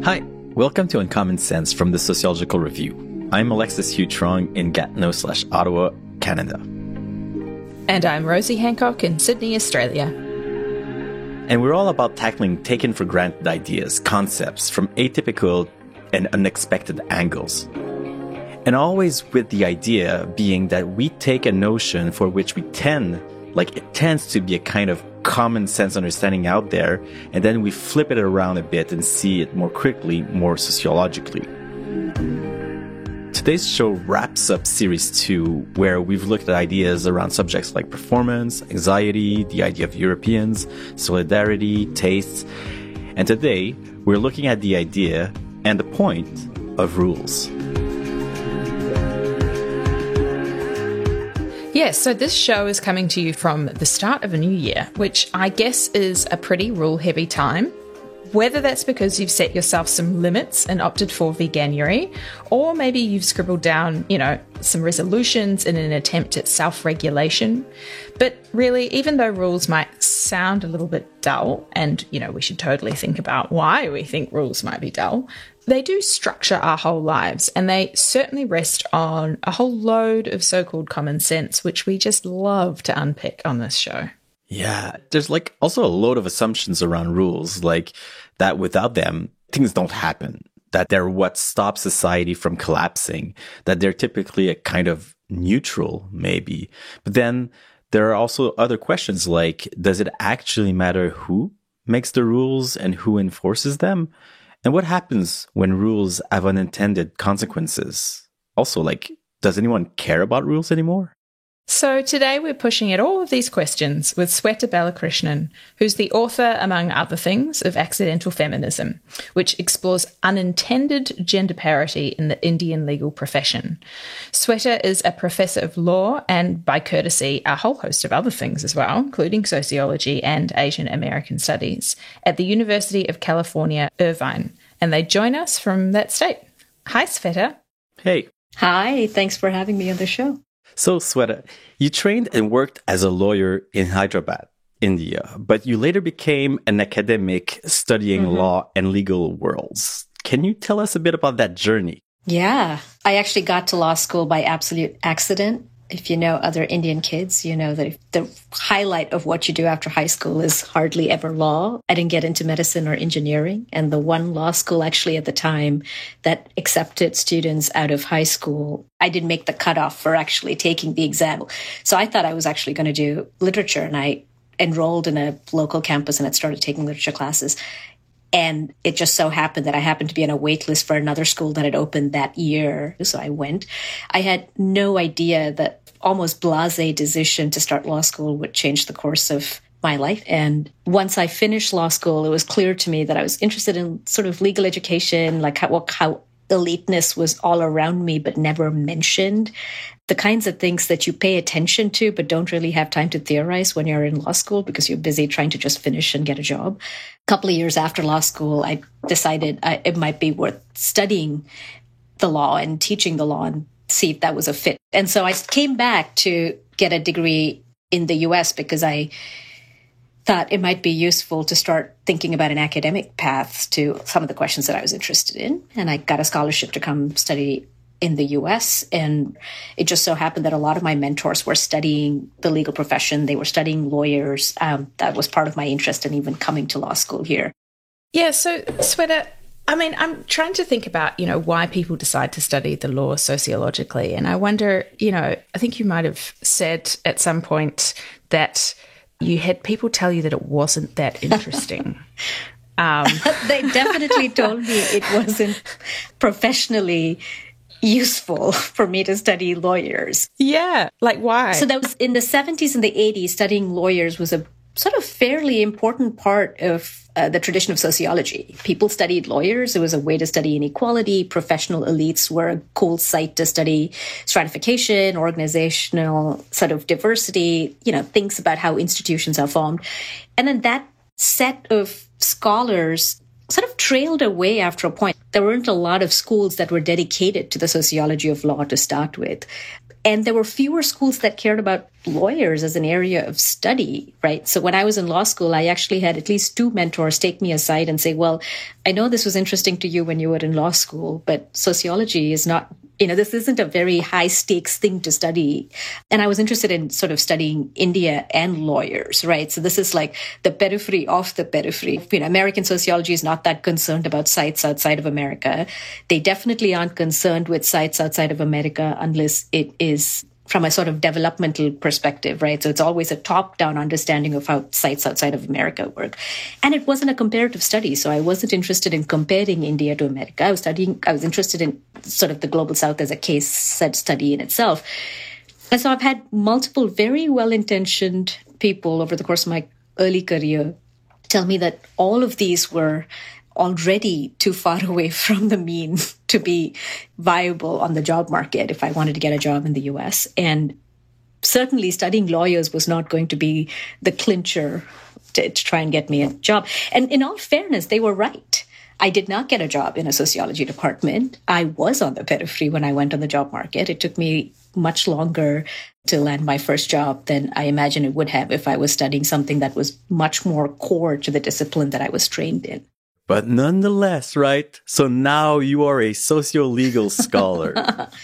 Hi, welcome to Uncommon Sense from the Sociological Review. I'm Alexis Hugh Trong in Gatineau/Ottawa, Canada. And I'm Rosie Hancock in Sydney, Australia. And we're all about tackling taken for granted ideas, concepts from atypical and unexpected angles. And always with the idea being that we take a notion for which it tends to be a kind of common sense understanding out there, and then we flip it around a bit and see it more critically, more sociologically. Today's show wraps up Series 2, where we've looked at ideas around subjects like performance, anxiety, the idea of Europeans, solidarity, tastes. And today, we're looking at the idea and the point of rules. Yes, so this show is coming to you from the start of a new year, which I guess is a pretty rule-heavy time. Whether that's because you've set yourself some limits and opted for veganuary, or maybe you've scribbled down, some resolutions in an attempt at self-regulation. But really, even though rules might sound a little bit dull, and, we should totally think about why we think rules might be dull, they do structure our whole lives, and they certainly rest on a whole load of so-called common sense, which we just love to unpick on this show. Yeah, there's also a load of assumptions around rules, like that without them, things don't happen, that they're what stops society from collapsing, that they're typically a kind of neutral, maybe. But then there are also other questions like, does it actually matter who makes the rules and who enforces them? And what happens when rules have unintended consequences? Also, does anyone care about rules anymore? So today we're pushing at all of these questions with Sweta Balakrishnan, who's the author, among other things, of Accidental Feminism, which explores unintended gender parity in the Indian legal profession. Sweta is a professor of law and, by courtesy, a whole host of other things as well, including sociology and Asian American studies, at the University of California, Irvine. And they join us from that state. Hi, Sweta. Hey. Hi, thanks for having me on the show. So, Sweta, you trained and worked as a lawyer in Hyderabad, India, but you later became an academic studying law and legal worlds. Can you tell us a bit about that journey? Yeah, I actually got to law school by absolute accident. If you know other Indian kids, you know that the highlight of what you do after high school is hardly ever law. I didn't get into medicine or engineering. And the one law school actually at the time that accepted students out of high school, I didn't make the cutoff for actually taking the exam. So I thought I was actually going to do literature, and I enrolled in a local campus and I started taking literature classes. And it just so happened that I happened to be on a wait list for another school that had opened that year. So I went. I had no idea that almost blasé decision to start law school would change the course of my life. And once I finished law school, it was clear to me that I was interested in sort of legal education, like how eliteness was all around me, but never mentioned. The kinds of things that you pay attention to, but don't really have time to theorize when you're in law school because you're busy trying to just finish and get a job. A couple of years after law school, I decided it might be worth studying the law and teaching the law and see if that was a fit. And so I came back to get a degree in the US because I thought it might be useful to start thinking about an academic path to some of the questions that I was interested in. And I got a scholarship to come study in the US. And it just so happened that a lot of my mentors were studying the legal profession. They were studying lawyers. That was part of my interest in even coming to law school here. Yeah, so Sweta, I'm trying to think about, why people decide to study the law sociologically. And I wonder, I think you might have said at some point that you had people tell you that it wasn't that interesting. They definitely told me it wasn't professionally useful for me to study lawyers. Yeah, why? So that was in the 70s and the 80s, studying lawyers was a sort of fairly important part of the tradition of sociology. People studied lawyers. It was a way to study inequality. Professional elites were a cool site to study stratification, organizational sort of diversity, things about how institutions are formed. And then that set of scholars sort of trailed away after a point. There weren't a lot of schools that were dedicated to the sociology of law to start with. And there were fewer schools that cared about lawyers as an area of study, right? So when I was in law school, I actually had at least 2 mentors take me aside and say, well, I know this was interesting to you when you were in law school, but sociology is not, this isn't a very high stakes thing to study. And I was interested in sort of studying India and lawyers, right? So this is like the periphery of the periphery. American sociology is not that concerned about sites outside of America. They definitely aren't concerned with sites outside of America unless it is from a sort of developmental perspective, right? So it's always a top-down understanding of how sites outside of America work. And it wasn't a comparative study, so I wasn't interested in comparing India to America. I was interested in sort of the Global South as a case study in itself. And so I've had multiple very well-intentioned people over the course of my early career tell me that all of these were already too far away from the mean to be viable on the job market if I wanted to get a job in the US. And certainly studying lawyers was not going to be the clincher to try and get me a job. And in all fairness, they were right. I did not get a job in a sociology department. I was on the periphery when I went on the job market. It took me much longer to land my first job than I imagine it would have if I was studying something that was much more core to the discipline that I was trained in. But nonetheless, right? So now you are a socio-legal scholar,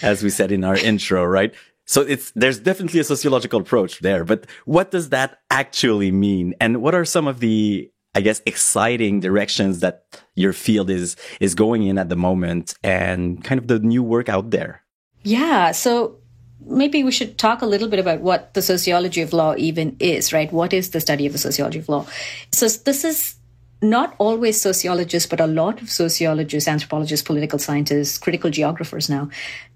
as we said in our intro, right? So there's definitely a sociological approach there, but what does that actually mean? And what are some of the, I guess, exciting directions that your field is going in at the moment and kind of the new work out there? Yeah. So maybe we should talk a little bit about what the sociology of law even is, right? What is the study of the sociology of law? So this is not always sociologists, but a lot of sociologists, anthropologists, political scientists, critical geographers now,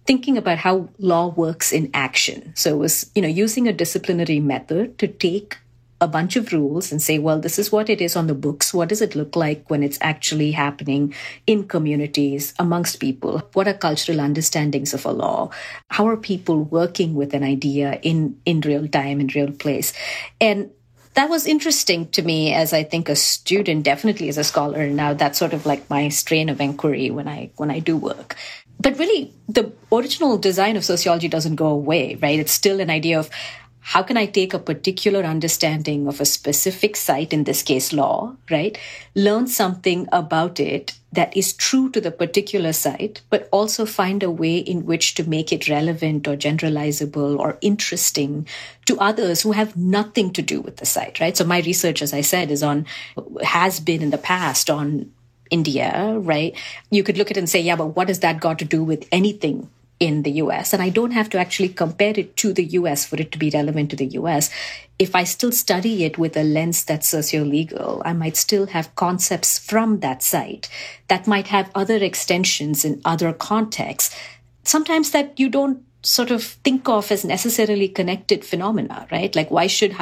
thinking about how law works in action. So it was, using a disciplinary method to take a bunch of rules and say, well, this is what it is on the books. What does it look like when it's actually happening in communities, amongst people? What are cultural understandings of a law? How are people working with an idea in real time, in real place? And that was interesting to me as I think a student, definitely as a scholar. Now that's sort of like my strain of inquiry when I do work. But really, the original design of sociology doesn't go away, right? It's still an idea of how can I take a particular understanding of a specific site, in this case law, right? Learn something about it that is true to the particular site, but also find a way in which to make it relevant or generalizable or interesting to others who have nothing to do with the site, right? So my research, as I said, has been in the past on India, right? You could look at it and say, yeah, but what has that got to do with anything in the US? And I don't have to actually compare it to the US for it to be relevant to the US. If I still study it with a lens that's socio-legal, I might still have concepts from that site that might have other extensions in other contexts, sometimes that you don't sort of think of as necessarily connected phenomena, right? Like why should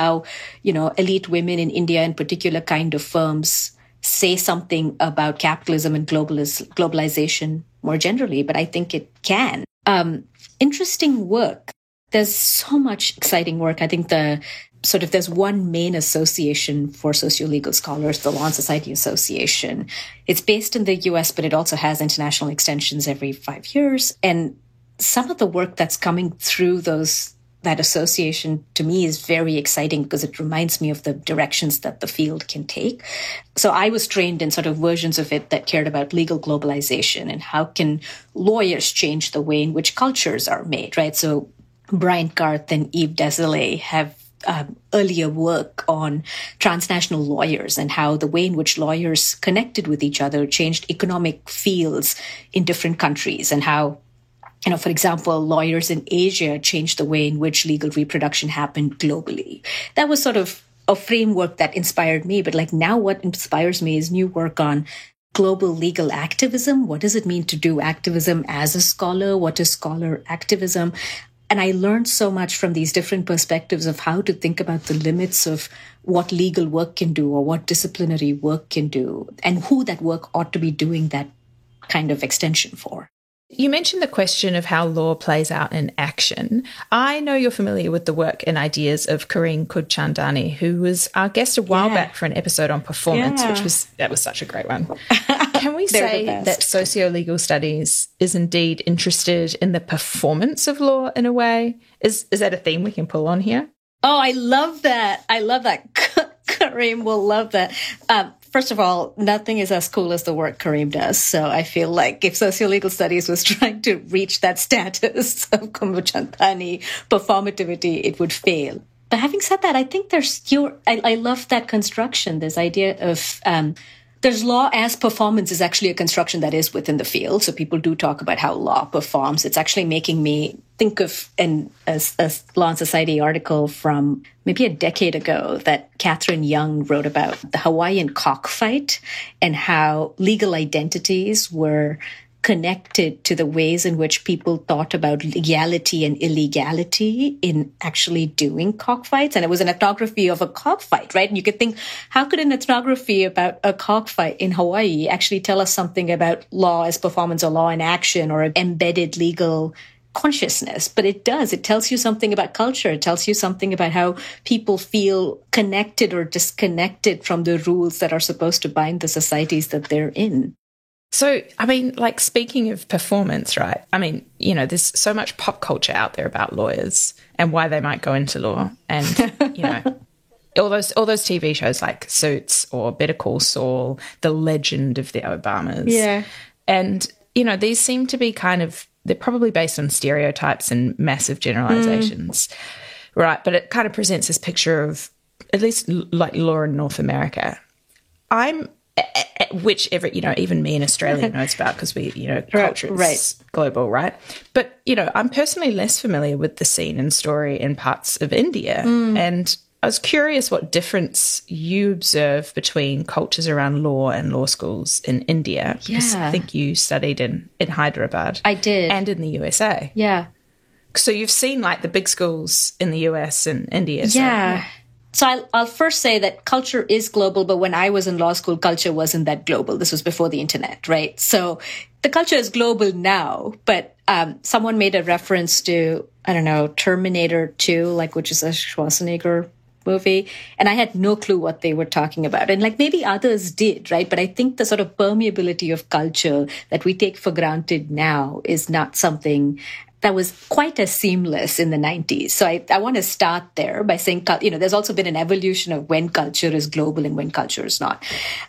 elite women in India in particular kind of firms say something about capitalism and globalization more generally, but I think it can. Interesting work. There's so much exciting work. I think there's one main association for socio-legal scholars, the Law and Society Association. It's based in the US, but it also has international extensions every 5 years. And some of the work that's coming through that association to me is very exciting because it reminds me of the directions that the field can take. So I was trained in sort of versions of it that cared about legal globalization and how can lawyers change the way in which cultures are made, right? So Brian Karth and Yves Desilets have earlier work on transnational lawyers and how the way in which lawyers connected with each other changed economic fields in different countries and how, for example, lawyers in Asia changed the way in which legal reproduction happened globally. That was sort of a framework that inspired me. But now what inspires me is new work on global legal activism. What does it mean to do activism as a scholar? What is scholar activism? And I learned so much from these different perspectives of how to think about the limits of what legal work can do or what disciplinary work can do and who that work ought to be doing that kind of extension for. You mentioned the question of how law plays out in action. I know you're familiar with the work and ideas of Karine Kootchandani, who was our guest a while back for an episode on performance, that was such a great one. Can we say that socio-legal studies is indeed interested in the performance of law in a way? Is that a theme we can pull on here? Oh, I love that. Kareem will love that. First of all, nothing is as cool as the work Kareem does. So I feel like if socio-legal studies was trying to reach that status of Kootchandani performativity, it would fail. But having said that, I think I love that construction, this idea of there's law as performance is actually a construction that is within the field. So people do talk about how law performs. It's actually making me think of a Law and Society article from maybe a decade ago that Catherine Young wrote about the Hawaiian cockfight and how legal identities were connected to the ways in which people thought about legality and illegality in actually doing cockfights. And it was an ethnography of a cockfight, right? And you could think, how could an ethnography about a cockfight in Hawaii actually tell us something about law as performance or law in action or embedded legal consciousness? But it does. It tells you something about culture. It tells you something about how people feel connected or disconnected from the rules that are supposed to bind the societies that they're in. So, I mean, like, speaking of performance, right? I mean, there's so much pop culture out there about lawyers and why they might go into law. And, all those TV shows like Suits or Better Call Saul, The Legend of the Obamas. Yeah. And, these seem to be they're probably based on stereotypes and massive generalizations, right? But it kind of presents this picture of, at least like law in North America. Which even me in Australia knows about because we, culture is global, right? But, I'm personally less familiar with the scene and story in parts of India. And I was curious what difference you observe between cultures around law and law schools in India. Because I think you studied in Hyderabad. I did. And in the USA. Yeah. So you've seen like the big schools in the US and India. Yeah. So I'll first say that culture is global, but when I was in law school, culture wasn't that global. This was before the internet, right? So the culture is global now, but someone made a reference to, Terminator 2, which is a Schwarzenegger movie, and I had no clue what they were talking about. And maybe others did, right? But I think the sort of permeability of culture that we take for granted now is not something that was quite as seamless in the 90s. So I want to start there by saying, there's also been an evolution of when culture is global and when culture is not.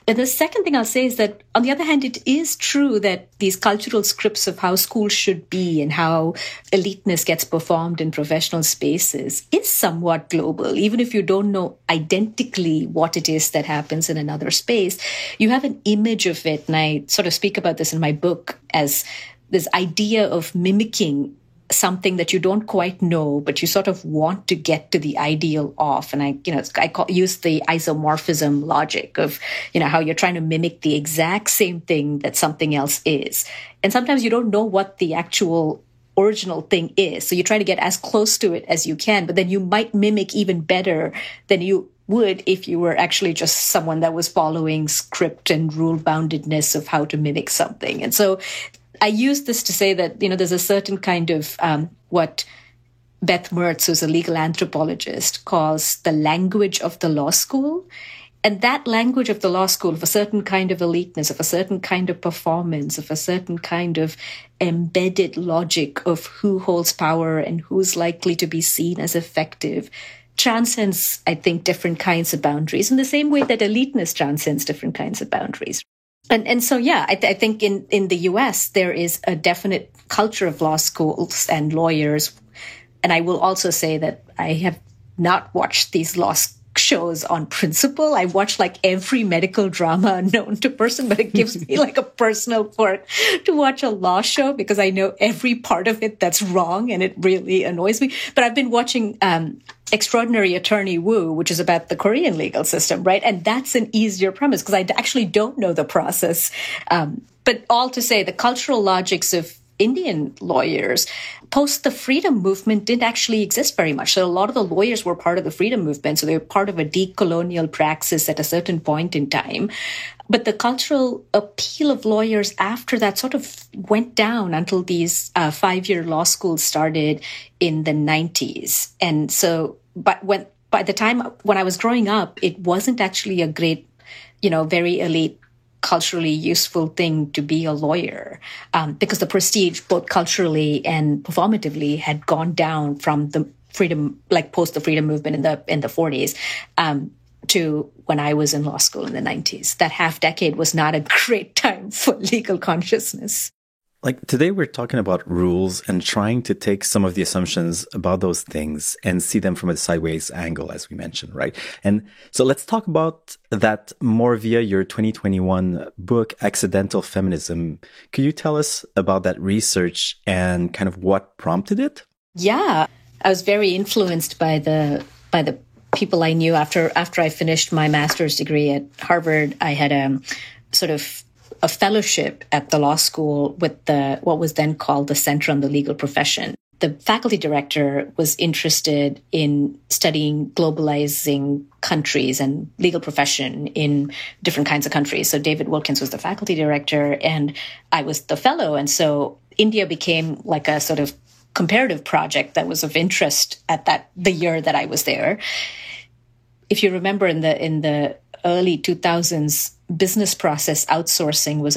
And the second thing I'll say is that, on the other hand, it is true that these cultural scripts of how schools should be and how eliteness gets performed in professional spaces is somewhat global. Even if you don't know identically what it is that happens in another space, you have an image of it. And I sort of speak about this in my book as this idea of mimicking something that you don't quite know, but you sort of want to get to the ideal of. And I use the isomorphism logic of, how you're trying to mimic the exact same thing that something else is. And sometimes you don't know what the actual original thing is. So you try to get as close to it as you can, but then you might mimic even better than you would if you were actually just someone that was following script and rule boundedness of how to mimic something. And so I use this to say that, there's a certain kind of what Beth Mertz, who's a legal anthropologist, calls the language of the law school. And that language of the law school, of a certain kind of eliteness, of a certain kind of performance, of a certain kind of embedded logic of who holds power and who's likely to be seen as effective, transcends, I think, different kinds of boundaries in the same way that eliteness transcends different kinds of boundaries. And so, I think in the US, there is a definite culture of law schools and lawyers. And I will also say that I have not watched these law shows on principle. I watch every medical drama known to person, but it gives me a personal quirk to watch a law show because I know every part of it that's wrong and it really annoys me. But I've been watching Extraordinary Attorney Woo, which is about the Korean legal system, right? And that's an easier premise because I actually don't know the process. But all to say, the cultural logics of Indian lawyers, post the freedom movement didn't actually exist very much. So a lot of the lawyers were part of the freedom movement. So they were part of a decolonial praxis at a certain point in time. But the cultural appeal of lawyers after that sort of went down until these 5-year law schools started in the 90s. And so, by the time when I was growing up, it wasn't actually a great, very elite, culturally useful thing to be a lawyer, because the prestige, both culturally and performatively, had gone down from the freedom, like post the freedom movement in the 40s, to when I was in law school in the 90s. That half decade was not a great time for legal consciousness. Like today, we're talking about rules and trying to take some of the assumptions about those things and see them from a sideways angle, as we mentioned, right? And so let's talk about that more via your 2021 book, Accidental Feminism. Could you tell us about that research and kind of what prompted it? Yeah, I was very influenced by the people I knew after I finished my master's degree at Harvard. I had a fellowship at the law school with what was then called the Center on the Legal Profession. The faculty director was interested in studying globalizing countries and legal profession in different kinds of countries. So David Wilkins was the faculty director and I was the fellow. And so India became like a sort of comparative project that was of interest at the year that I was there. If you remember in the early 2000s, business process outsourcing was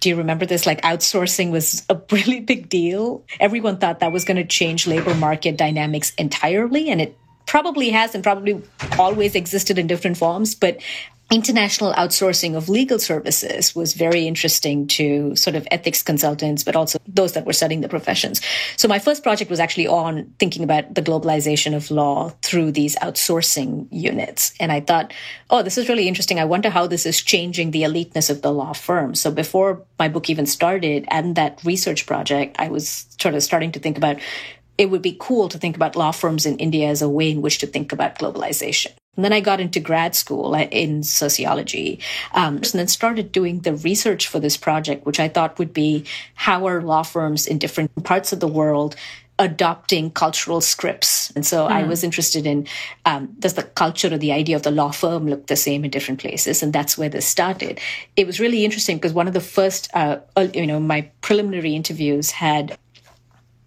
do you remember this? Like outsourcing was a really big deal. Everyone thought that was going to change labor market dynamics entirely. And it probably has and probably always existed in different forms. But international outsourcing of legal services was very interesting to sort of ethics consultants, but also those that were studying the professions. So my first project was actually on thinking about the globalization of law through these outsourcing units. And I thought, this is really interesting. I wonder how this is changing the eliteness of the law firm. So before my book even started and that research project, I was sort of starting to think about it would be cool to think about law firms in India as a way in which to think about globalization. And then I got into grad school in sociology, and then started doing the research for this project, which I thought would be how are law firms in different parts of the world adopting cultural scripts. And so I was interested in, does the culture or the idea of the law firm look the same in different places? And that's where this started. It was really interesting because one of the first, my preliminary interviews had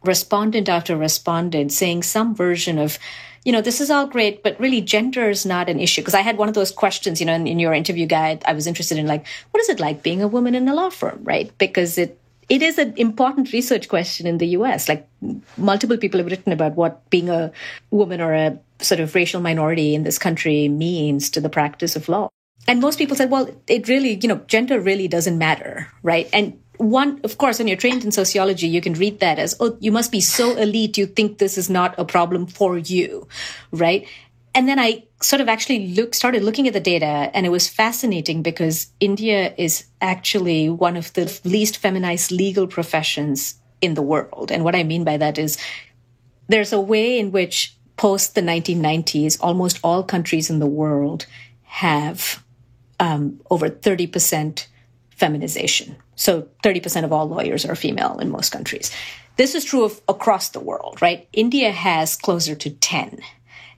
respondent after respondent saying some version of, this is all great, but really gender is not an issue. Because I had one of those questions, in your interview guide, I was interested in what is it like being a woman in a law firm, right? Because it is an important research question in the US. Like multiple people have written about what being a woman or a sort of racial minority in this country means to the practice of law. And most people said, well, it really, gender really doesn't matter, right? And one, of course, when you're trained in sociology, you can read that as, you must be so elite, you think this is not a problem for you, right? And then I sort of actually started looking at the data, and it was fascinating because India is actually one of the least feminized legal professions in the world. And what I mean by that is there's a way in which post the 1990s, almost all countries in the world have over 30% feminization. So 30% of all lawyers are female in most countries. This is true of across the world, right? India has closer to 10.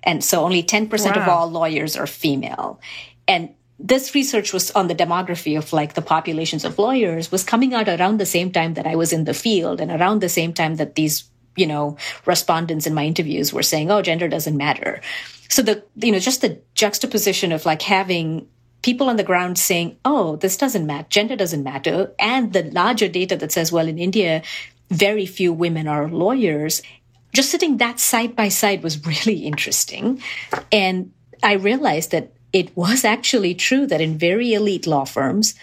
And so only 10% of all lawyers are female. And this research was on the demography of the populations of lawyers was coming out around the same time that I was in the field and around the same time that these, respondents in my interviews were saying, gender doesn't matter. So just the juxtaposition of having people on the ground saying, this doesn't matter, gender doesn't matter, and the larger data that says, well, in India, very few women are lawyers. Just sitting that side by side was really interesting. And I realized that it was actually true that in very elite law firms,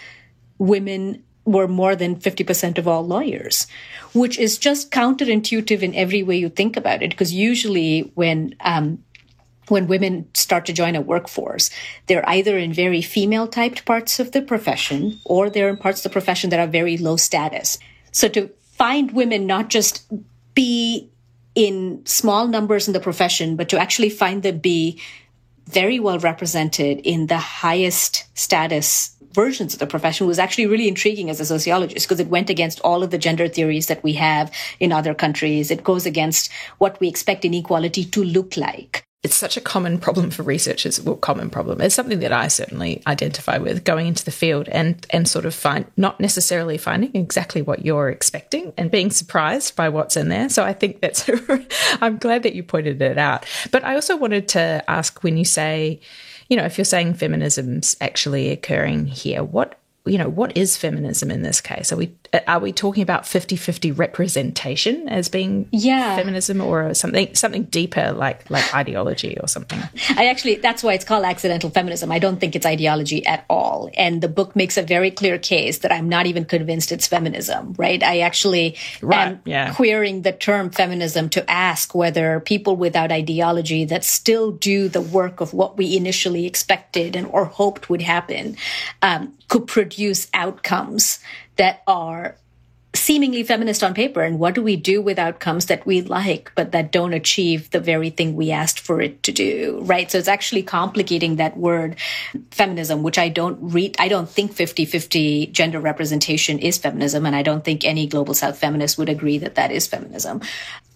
women were more than 50% of all lawyers, which is just counterintuitive in every way you think about it. Because usually when women start to join a workforce, they're either in very female-typed parts of the profession or they're in parts of the profession that are very low status. So to find women not just be in small numbers in the profession, but to actually find them be very well represented in the highest status versions of the profession was actually really intriguing as a sociologist because it went against all of the gender theories that we have in other countries. It goes against what we expect inequality to look like. It's such a common problem for researchers. Well, common problem. It's something that I certainly identify with going into the field and sort of not necessarily finding exactly what you're expecting and being surprised by what's in there. So I think that's, I'm glad that you pointed it out. But I also wanted to ask, when you say, if you're saying feminism's actually occurring here, what is feminism in this case? Are we talking about 50-50 representation as being feminism, or something deeper like ideology or something? That's why it's called accidental feminism. I don't think it's ideology at all. And the book makes a very clear case that I'm not even convinced it's feminism, right? I actually am querying the term feminism to ask whether people without ideology that still do the work of what we initially expected or hoped would happen could produce outcomes that are seemingly feminist on paper. And what do we do with outcomes that we like, but that don't achieve the very thing we asked for it to do, right? So it's actually complicating that word feminism, which I don't think 50-50 gender representation is feminism. And I don't think any Global South feminist would agree that that is feminism.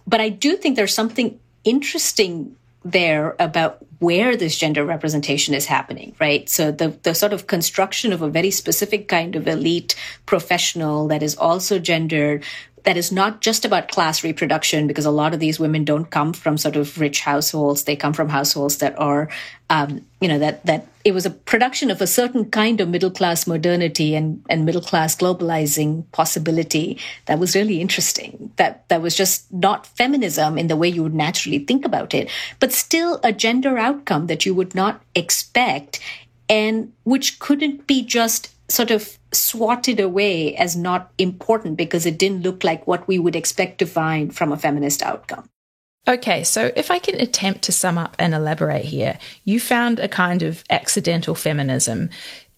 But I do think there's something interesting there about where this gender representation is happening, right? So the sort of construction of a very specific kind of elite professional that is also gendered, that is not just about class reproduction, because a lot of these women don't come from sort of rich households. They come from households that are, that it was a production of a certain kind of middle-class modernity and middle-class globalizing possibility that was really interesting. That was just not feminism in the way you would naturally think about it, but still a gender outcome that you would not expect, and which couldn't be just sort of swatted away as not important because it didn't look like what we would expect to find from a feminist outcome. Okay, so if I can attempt to sum up and elaborate here, you found a kind of accidental feminism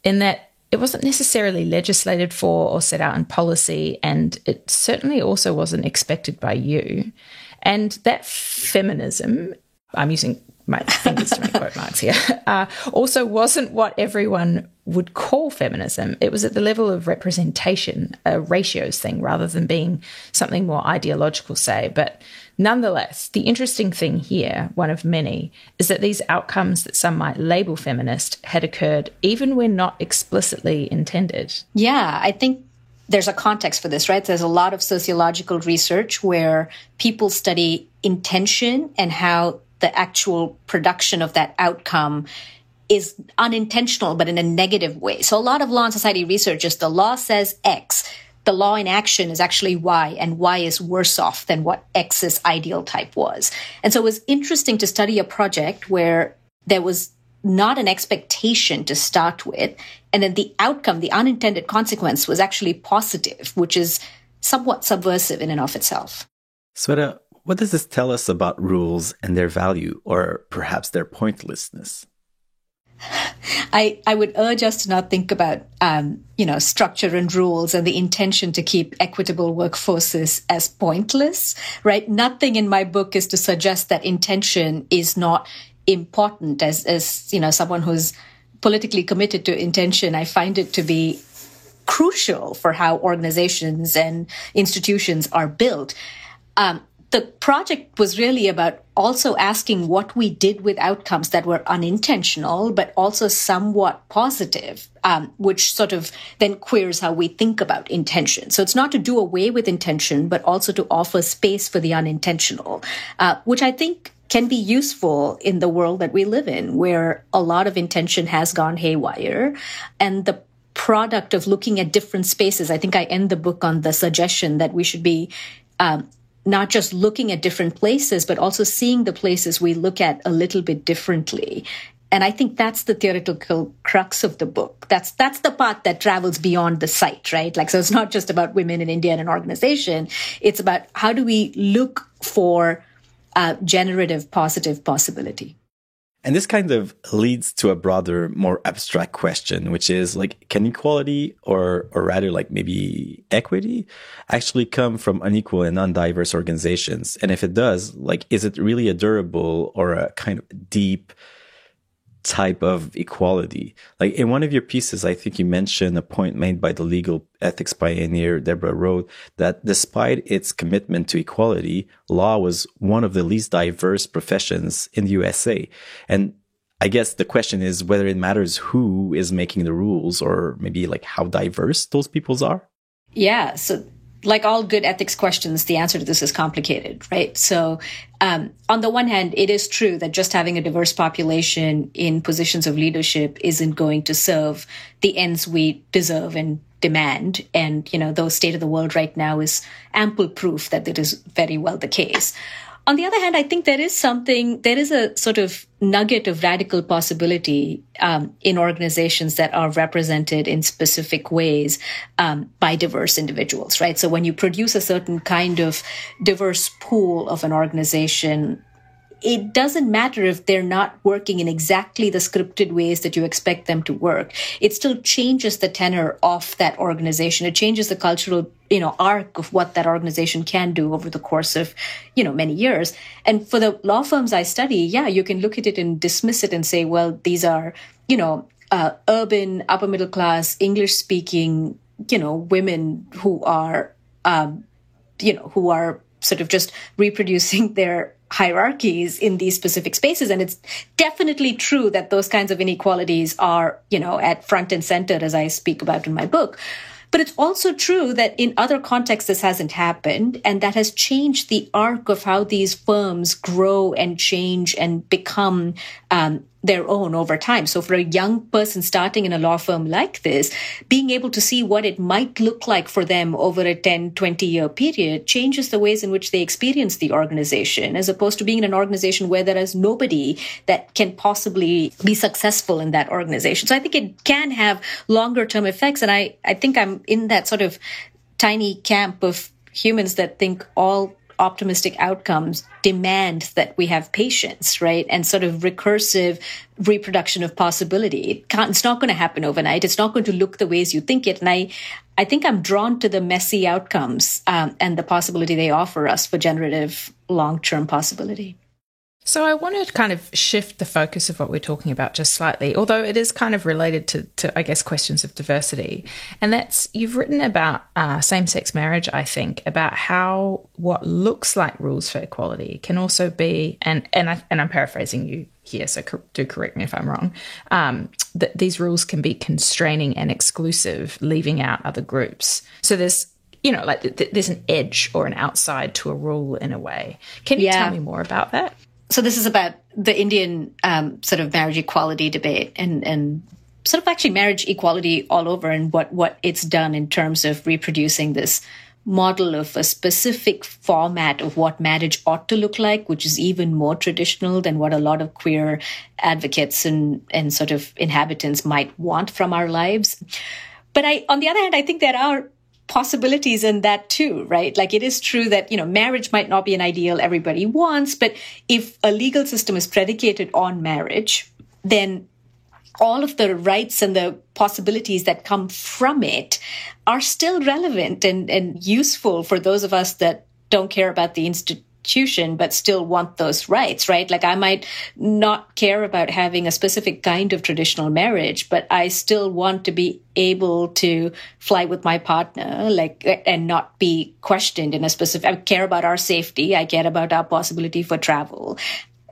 in that it wasn't necessarily legislated for or set out in policy, and it certainly also wasn't expected by you. And that feminism, I'm using my fingers to make quote marks here, also wasn't what everyone would call feminism. It was at the level of representation, a ratios thing, rather than being something more ideological, say. But nonetheless, the interesting thing here, one of many, is that these outcomes that some might label feminist had occurred even when not explicitly intended. Yeah, I think there's a context for this, right? There's a lot of sociological research where people study intention and how the actual production of that outcome is unintentional, but in a negative way. So a lot of law and society research is the law says X, the law in action is actually Y, and Y is worse off than what X's ideal type was. And so it was interesting to study a project where there was not an expectation to start with, and then the outcome, the unintended consequence, was actually positive, which is somewhat subversive in and of itself. Sweta, what does this tell us about rules and their value, or perhaps their pointlessness? I would urge us to not think about, structure and rules and the intention to keep equitable workforces as pointless, right? Nothing in my book is to suggest that intention is not important. As someone who's politically committed to intention, I find it to be crucial for how organizations and institutions are built. The project was really about also asking what we did with outcomes that were unintentional, but also somewhat positive, which sort of then queers how we think about intention. So it's not to do away with intention, but also to offer space for the unintentional, which I think can be useful in the world that we live in, where a lot of intention has gone haywire. And the product of looking at different spaces, I think I end the book on the suggestion that we should be not just looking at different places, but also seeing the places we look at a little bit differently. And I think that's the theoretical crux of the book. That's the part that travels beyond the site, right? So it's not just about women in India and an organization. It's about how do we look for generative, positive possibility. And this kind of leads to a broader, more abstract question, which is can equality or rather maybe equity actually come from unequal and non-diverse organizations? And if it does, is it really a durable or a kind of deep type of equality. Like in one of your pieces, I think you mentioned a point made by the legal ethics pioneer Deborah Road that despite its commitment to equality, law was one of the least diverse professions in the USA. And I guess the question is whether it matters who is making the rules or maybe like how diverse those peoples are. Yeah. So like all good ethics questions, the answer to this is complicated, right? So on the one hand, it is true that just having a diverse population in positions of leadership isn't going to serve the ends we deserve and demand. And, the state of the world right now is ample proof that it is very well the case. On the other hand, I think there is a sort of nugget of radical possibility in organizations that are represented in specific ways by diverse individuals, right? So when you produce a certain kind of diverse pool of an organization, it doesn't matter if they're not working in exactly the scripted ways that you expect them to work. It still changes the tenor of that organization. It changes the cultural, arc of what that organization can do over the course of, many years. And for the law firms I study, you can look at it and dismiss it and say, well, these are, urban, upper middle class, English speaking, women who are sort of just reproducing their hierarchies in these specific spaces. And it's definitely true that those kinds of inequalities are, at front and center, as I speak about in my book. But it's also true that in other contexts, this hasn't happened. And that has changed the arc of how these firms grow and change and become their own over time. So for a young person starting in a law firm like this, being able to see what it might look like for them over a 10, 20-year period changes the ways in which they experience the organization, as opposed to being in an organization where there is nobody that can possibly be successful in that organization. So I think it can have longer-term effects. And I think I'm in that sort of tiny camp of humans that think all optimistic outcomes demand that we have patience, right? And sort of recursive reproduction of possibility. It's not going to happen overnight. It's not going to look the ways you think it. And I think I'm drawn to the messy outcomes and the possibility they offer us for generative long-term possibility. So I want to kind of shift the focus of what we're talking about just slightly, although it is kind of related to I guess, questions of diversity. And that's, you've written about same-sex marriage, I think, about how what looks like rules for equality can also be, and I'm paraphrasing you here, so do correct me if I'm wrong, that these rules can be constraining and exclusive, leaving out other groups. So there's, there's an edge or an outside to a rule in a way. Can you tell me more about that? So this is about the Indian sort of marriage equality debate and sort of actually marriage equality all over, and what it's done in terms of reproducing this model of a specific format of what marriage ought to look like, which is even more traditional than what a lot of queer advocates and sort of inhabitants might want from our lives. But on the other hand, I think there are possibilities in that too, right? Like it is true that, marriage might not be an ideal everybody wants, but if a legal system is predicated on marriage, then all of the rights and the possibilities that come from it are still relevant and useful for those of us that don't care about the institution, but still want those rights, right? Like I might not care about having a specific kind of traditional marriage, but I still want to be able to fly with my partner, and not be questioned in a specific, I care about our safety. I care about our possibility for travel.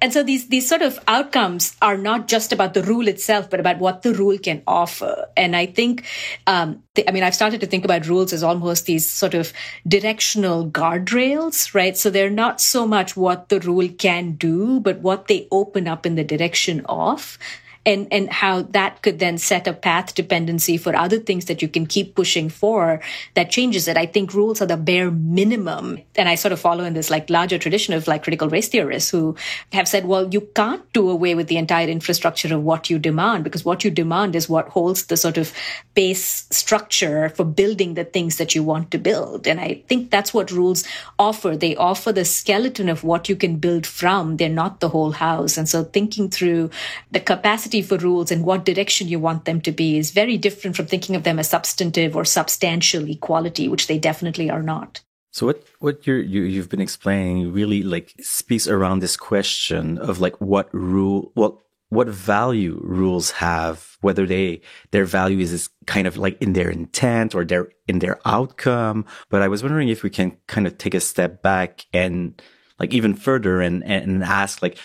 And so these sort of outcomes are not just about the rule itself, but about what the rule can offer. And I think, I've started to think about rules as almost these sort of directional guardrails, right? So they're not so much what the rule can do, but what they open up in the direction of. And how that could then set a path dependency for other things that you can keep pushing for that changes it. I think rules are the bare minimum. And I sort of follow in this larger tradition of critical race theorists who have said, well, you can't do away with the entire infrastructure of what you demand, because what you demand is what holds the sort of base structure for building the things that you want to build. And I think that's what rules offer. They offer the skeleton of what you can build from. They're not the whole house. And so thinking through the capacity for rules and what direction you want them to be is very different from thinking of them as substantive or substantial equality, which they definitely are not. So what you've been explaining really speaks around this question of what rule, well, what value rules have, whether their value is kind of like in their intent or in their outcome. But I was wondering if we can kind of take a step back and like even further and ask, like,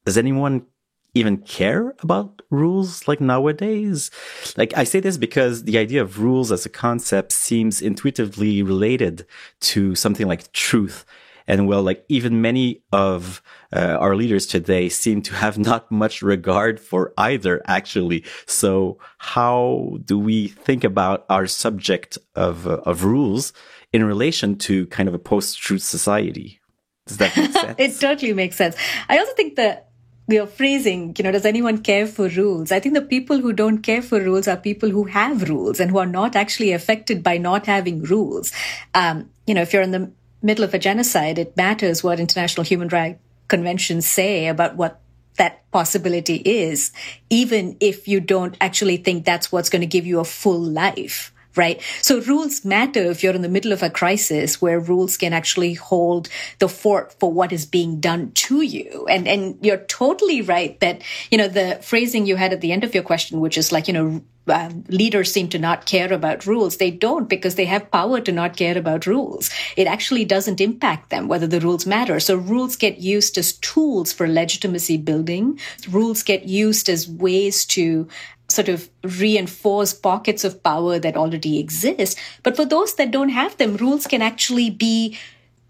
does anyone even care about rules like nowadays? Like, I say this because the idea of rules as a concept seems intuitively related to something like truth. And well, like even many of our leaders today seem to have not much regard for either, actually. So how do we think about our subject of rules in relation to kind of a post-truth society? Does that make sense? It totally makes sense. I also think that your phrasing, does anyone care for rules? I think the people who don't care for rules are people who have rules and who are not actually affected by not having rules. If you're in the middle of a genocide, it matters what international human rights conventions say about what that possibility is, even if you don't actually think that's what's going to give you a full life. Right? So rules matter if you're in the middle of a crisis where rules can actually hold the fort for what is being done to you. And you're totally right that, the phrasing you had at the end of your question, which is like, leaders seem to not care about rules. They don't, because they have power to not care about rules. It actually doesn't impact them whether the rules matter. So rules get used as tools for legitimacy building. Rules get used as ways to sort of reinforce pockets of power that already exist. But for those that don't have them, rules can actually be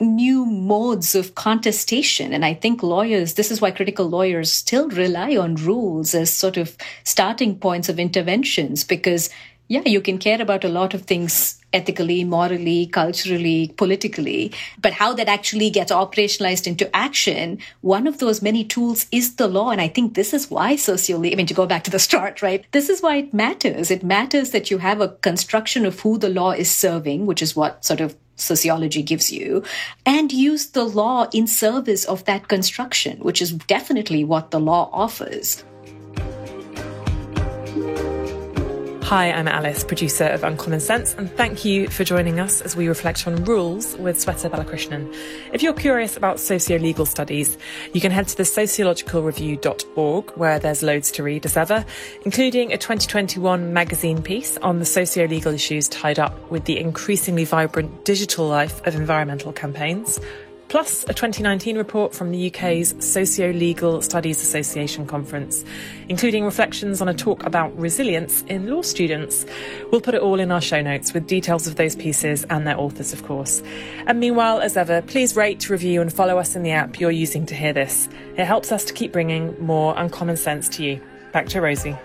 new modes of contestation. And I think this is why critical lawyers still rely on rules as sort of starting points of interventions, because you can care about a lot of things ethically, morally, culturally, politically, but how that actually gets operationalized into action, one of those many tools is the law. And I think this is why to go back to the start, right? This is why it matters. It matters that you have a construction of who the law is serving, which is what sort of sociology gives you, and use the law in service of that construction, which is definitely what the law offers. Hi, I'm Alice, producer of Uncommon Sense, and thank you for joining us as we reflect on rules with Sweta Balakrishnan. If you're curious about socio-legal studies, you can head to the sociologicalreview.org, where there's loads to read as ever, including a 2021 magazine piece on the socio-legal issues tied up with the increasingly vibrant digital life of environmental campaigns, plus a 2019 report from the UK's Socio-Legal Studies Association conference, including reflections on a talk about resilience in law students. We'll put it all in our show notes with details of those pieces and their authors, of course. And meanwhile, as ever, please rate, review and follow us in the app you're using to hear this. It helps us to keep bringing more Uncommon Sense to you. Back to Rosie.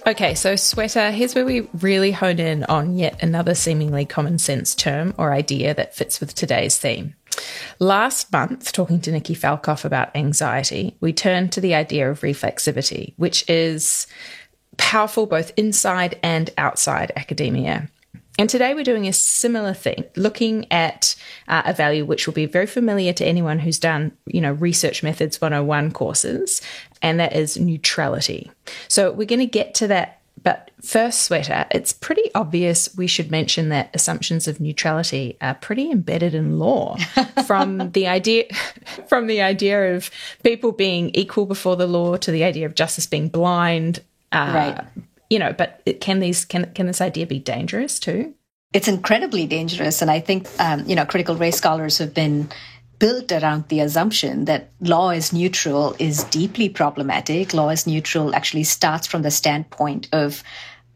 Okay, so Sweta, here's where we really hone in on yet another seemingly common sense term or idea that fits with today's theme. Last month, talking to Nikki Falkoff about anxiety, we turned to the idea of reflexivity, which is powerful both inside and outside academia. And today we're doing a similar thing, looking at a value which will be very familiar to anyone who's done, Research Methods 101 courses, and that is neutrality. So we're going to get to that. But first, Sweta, it's pretty obvious we should mention that assumptions of neutrality are pretty embedded in law, from the idea of people being equal before the law to the idea of justice being blind. Right. But can this idea be dangerous too? It's incredibly dangerous. And I think, critical race scholars have been built around the assumption that law is neutral is deeply problematic. Law is neutral actually starts from the standpoint of,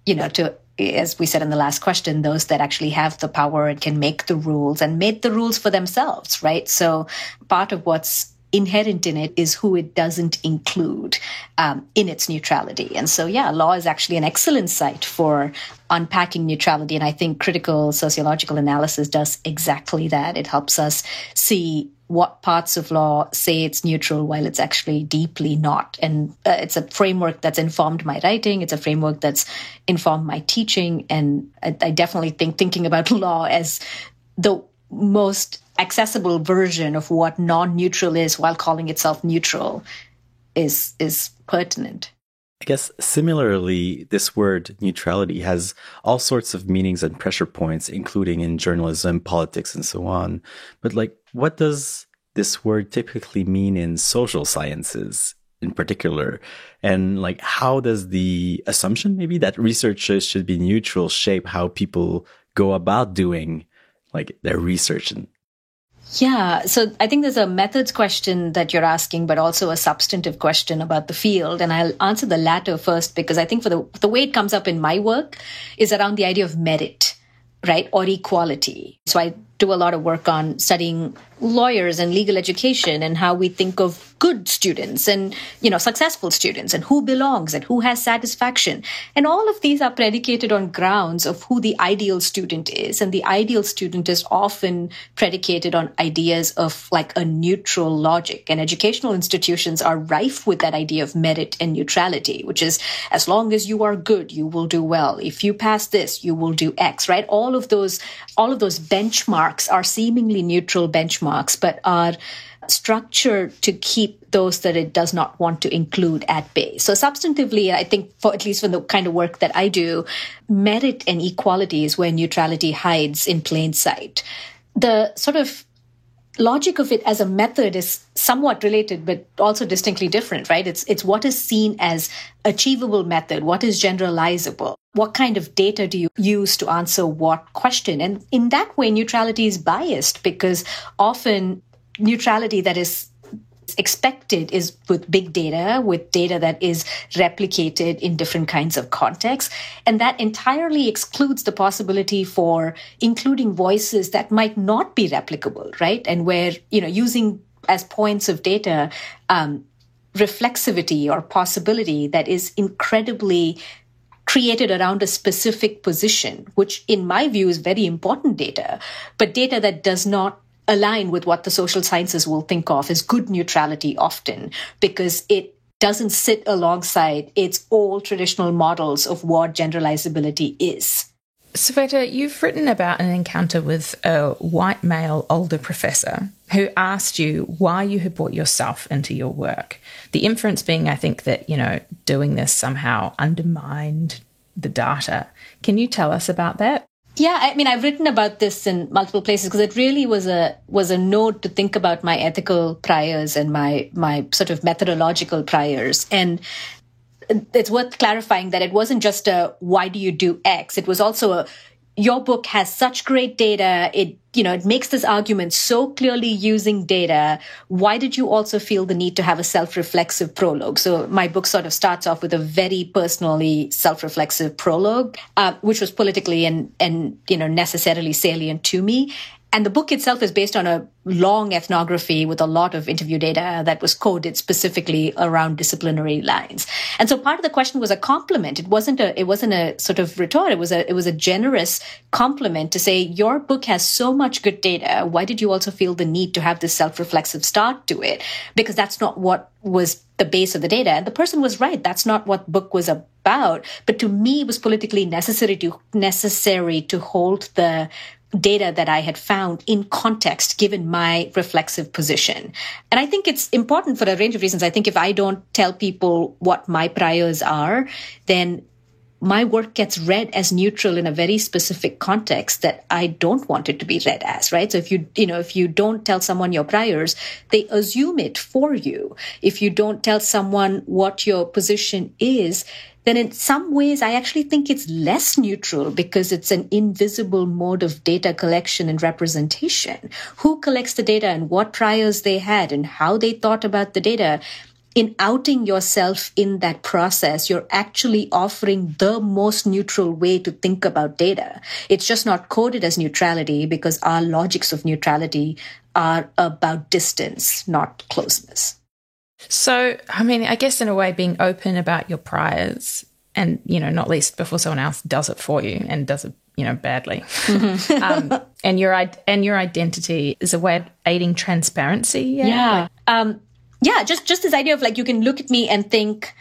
as we said in the last question, those that actually have the power and can make the rules and made the rules for themselves, right? So part of what's inherent in it is who it doesn't include in its neutrality. And so, law is actually an excellent site for unpacking neutrality. And I think critical sociological analysis does exactly that. It helps us see what parts of law say it's neutral while it's actually deeply not. And it's a framework that's informed my writing. It's a framework that's informed my teaching. And I definitely think thinking about law as the most accessible version of what non-neutral is while calling itself neutral is pertinent. I guess similarly, this word neutrality has all sorts of meanings and pressure points, including in journalism, politics, and so on. But what does this word typically mean in social sciences in particular? And like, how does the assumption maybe that researchers should be neutral shape how people go about doing like their research? Yeah, so I think there's a methods question that you're asking, but also a substantive question about the field. And I'll answer the latter first, because I think for the way it comes up in my work is around the idea of merit, right? Or equality. So I do a lot of work on studying lawyers and legal education and how we think of good students and, successful students and who belongs and who has satisfaction. And all of these are predicated on grounds of who the ideal student is. And the ideal student is often predicated on ideas of like a neutral logic. And educational institutions are rife with that idea of merit and neutrality, which is as long as you are good, you will do well. If you pass this, you will do X, right? All of those benchmarks are seemingly neutral benchmarks, but are structured to keep those that it does not want to include at bay. So substantively, I think at least for the kind of work that I do, merit and equality is where neutrality hides in plain sight. The sort of logic of it as a method is somewhat related, but also distinctly different, right? It's what is seen as achievable method, what is generalizable, what kind of data do you use to answer what question? And in that way, neutrality is biased because often neutrality that is expected is with big data, with data that is replicated in different kinds of contexts. And that entirely excludes the possibility for including voices that might not be replicable, right? And where, using as points of data, reflexivity or possibility that is incredibly created around a specific position, which in my view is very important data, but data that does not align with what the social sciences will think of as good neutrality often, because it doesn't sit alongside its old traditional models of what generalizability is. Sweta, you've written about an encounter with a white male older professor who asked you why you had brought yourself into your work. The inference being, I think, that, doing this somehow undermined the data. Can you tell us about that? Yeah, I mean, I've written about this in multiple places because it really was a node to think about my ethical priors and my sort of methodological priors. And it's worth clarifying that it wasn't just a, why do you do X? It was also your book has such great data. It makes this argument so clearly using data. Why did you also feel the need to have a self-reflexive prologue? So my book sort of starts off with a very personally self-reflexive prologue, which was politically and necessarily salient to me. And the book itself is based on a long ethnography with a lot of interview data that was coded specifically around disciplinary lines. And so part of the question was a compliment. It wasn't a sort of retort. It was a generous compliment to say, your book has so much good data. Why did you also feel the need to have this self-reflexive start to it? Because that's not what was the base of the data. And the person was right. That's not what the book was about. But to me, it was politically necessary to hold the data that I had found in context, given my reflexive position. And I think it's important for a range of reasons. I think if I don't tell people what my priors are, then my work gets read as neutral in a very specific context that I don't want it to be read as, right? So if you don't tell someone your priors, they assume it for you. If you don't tell someone what your position is, then in some ways, I actually think it's less neutral because it's an invisible mode of data collection and representation. Who collects the data and what priors they had and how they thought about the data. In outing yourself in that process, you're actually offering the most neutral way to think about data. It's just not coded as neutrality because our logics of neutrality are about distance, not closeness. So, I mean, I guess in a way, being open about your priors and, not least before someone else does it for you and does it, badly. Mm-hmm. and your identity is a way of aiding transparency. Yeah. Just this idea of like, you can look at me and think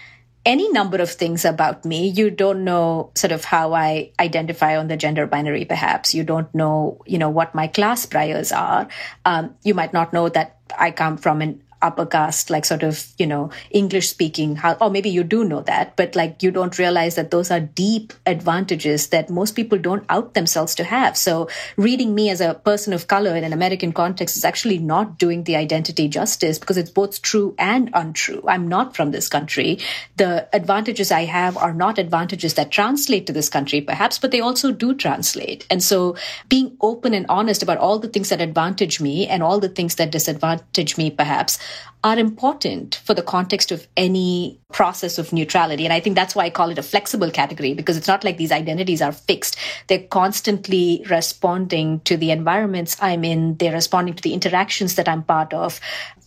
any number of things about me. You don't know sort of how I identify on the gender binary, perhaps. You don't know, what my class priors are. You might not know that I come from an upper caste, like sort of, English speaking, or maybe you do know that, but like you don't realize that those are deep advantages that most people don't out themselves to have. So reading me as a person of color in an American context is actually not doing the identity justice, because it's both true and untrue. I'm not from this country. The advantages I have are not advantages that translate to this country, perhaps, but they also do translate. And so being open and honest about all the things that advantage me and all the things that disadvantage me, perhaps, are important for the context of any process of neutrality. And I think that's why I call it a flexible category, because it's not like these identities are fixed. They're constantly responding to the environments I'm in. They're responding to the interactions that I'm part of.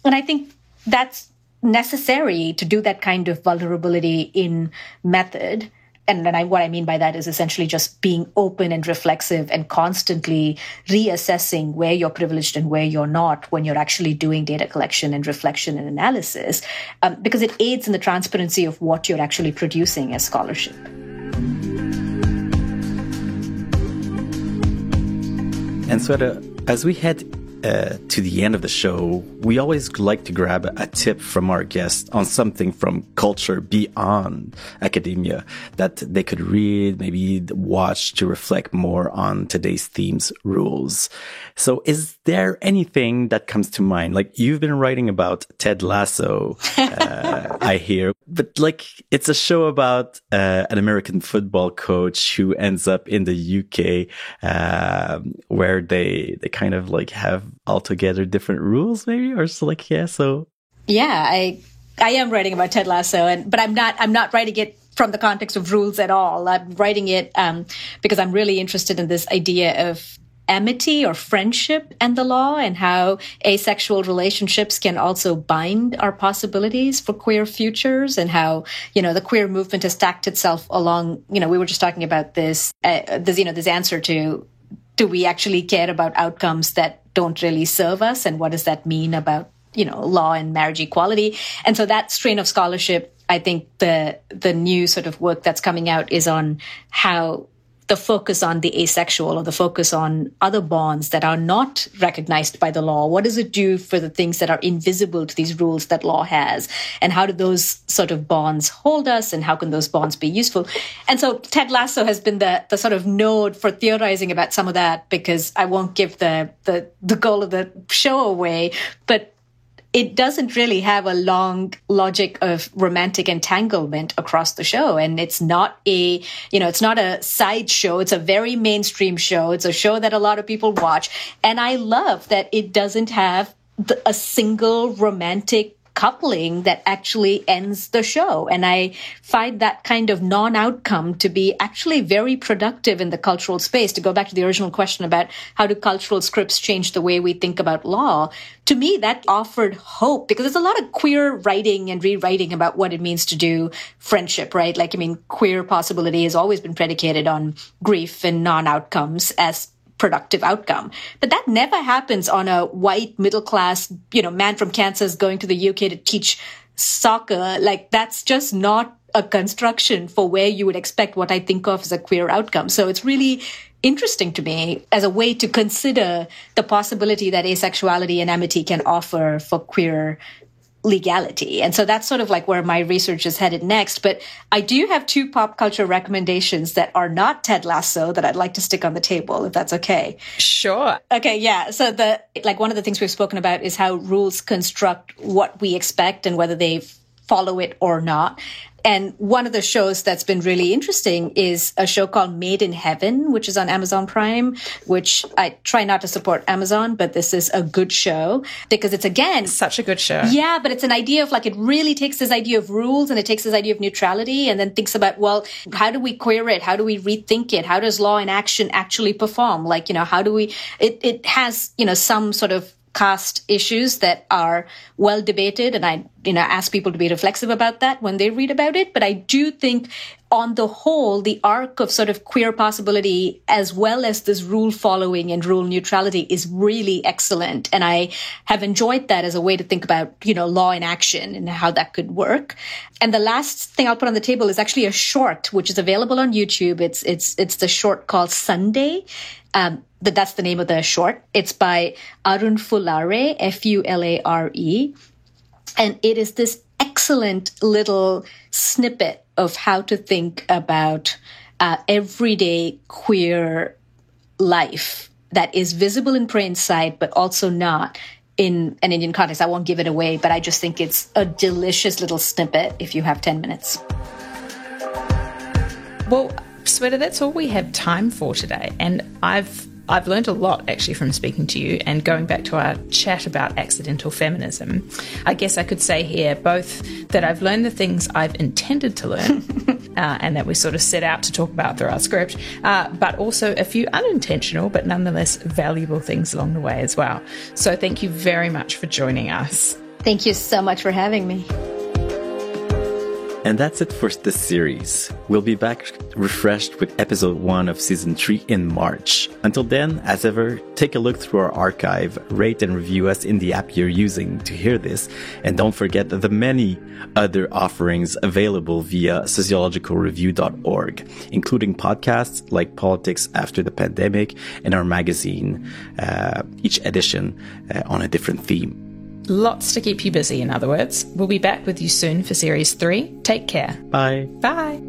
And I think that's necessary to do that kind of vulnerability in method. And then what I mean by that is essentially just being open and reflexive and constantly reassessing where you're privileged and where you're not when you're actually doing data collection and reflection and analysis, because it aids in the transparency of what you're actually producing as scholarship. And so as we head to the end of the show, we always like to grab a tip from our guests on something from culture beyond academia that they could read, maybe watch to reflect more on today's themes, rules. So is there anything that comes to mind? Like, you've been writing about Ted Lasso, I hear, but like, it's a show about an American football coach who ends up in the UK, where they kind of like have altogether different rules, maybe, or so, like, yeah. So yeah, I am writing about Ted Lasso, but I'm not writing it from the context of rules at all. I'm writing it because I'm really interested in this idea of amity or friendship and the law, and how asexual relationships can also bind our possibilities for queer futures, and how, the queer movement has stacked itself along, we were just talking about this answer to, do we actually care about outcomes that don't really serve us? And what does that mean about, law and marriage equality? And so that strain of scholarship, I think the new sort of work that's coming out is on how the focus on the asexual, or the focus on other bonds that are not recognized by the law. What does it do for the things that are invisible to these rules that law has? And how do those sort of bonds hold us? And how can those bonds be useful? And so Ted Lasso has been the sort of node for theorizing about some of that, because I won't give the goal of the show away, but it doesn't really have a long logic of romantic entanglement across the show. And it's not it's not a side show. It's a very mainstream show. It's a show that a lot of people watch. And I love that it doesn't have a single romantic coupling that actually ends the show. And I find that kind of non-outcome to be actually very productive in the cultural space. To go back to the original question about how do cultural scripts change the way we think about law, to me, that offered hope, because there's a lot of queer writing and rewriting about what it means to do friendship, right? Like, queer possibility has always been predicated on grief and non-outcomes as productive outcome. But that never happens on a white middle class, man from Kansas going to the UK to teach soccer. Like, that's just not a construction for where you would expect what I think of as a queer outcome. So it's really interesting to me as a way to consider the possibility that asexuality and amity can offer for queer legality. And so that's sort of like where my research is headed next. But I do have two pop culture recommendations that are not Ted Lasso that I'd like to stick on the table, if that's okay. Sure. Okay, yeah. So one of the things we've spoken about is how rules construct what we expect and whether they follow it or not. And one of the shows that's been really interesting is a show called Made in Heaven, which is on Amazon Prime, which I try not to support Amazon, but this is a good show because it's, again, such a good show. Yeah, but it's an idea of it really takes this idea of rules and it takes this idea of neutrality and then thinks about, well, how do we queer it? How do we rethink it? How does law in action actually perform? How do we, it has, some sort of caste issues that are well debated, and I ask people to be reflexive about that when they read about it. But I do think on the whole, the arc of sort of queer possibility as well as this rule following and rule neutrality is really excellent. And I have enjoyed that as a way to think about, law in action and how that could work. And the last thing I'll put on the table is actually a short, which is available on YouTube. It's the short called Sunday. That's the name of the short. It's by Arun Fulare, Fulare. And it is this excellent little snippet of how to think about everyday queer life that is visible in plain sight, but also not in an Indian context. I won't give it away, but I just think it's a delicious little snippet if you have 10 minutes. Well, Sweta, that's all we have time for today. And I've learned a lot, actually, from speaking to you and going back to our chat about accidental feminism. I guess I could say here both that I've learned the things I've intended to learn and that we sort of set out to talk about through our script, but also a few unintentional but nonetheless valuable things along the way as well. So thank you very much for joining us. Thank you so much for having me. And that's it for this series. We'll be back refreshed with episode 1 of season 3 in March. Until then, as ever, take a look through our archive, rate and review us in the app you're using to hear this, and don't forget the many other offerings available via sociologicalreview.org, including podcasts like Politics After the Pandemic and our magazine, each edition on a different theme. Lots to keep you busy, in other words. We'll be back with you soon for Series 3. Take care. Bye. Bye.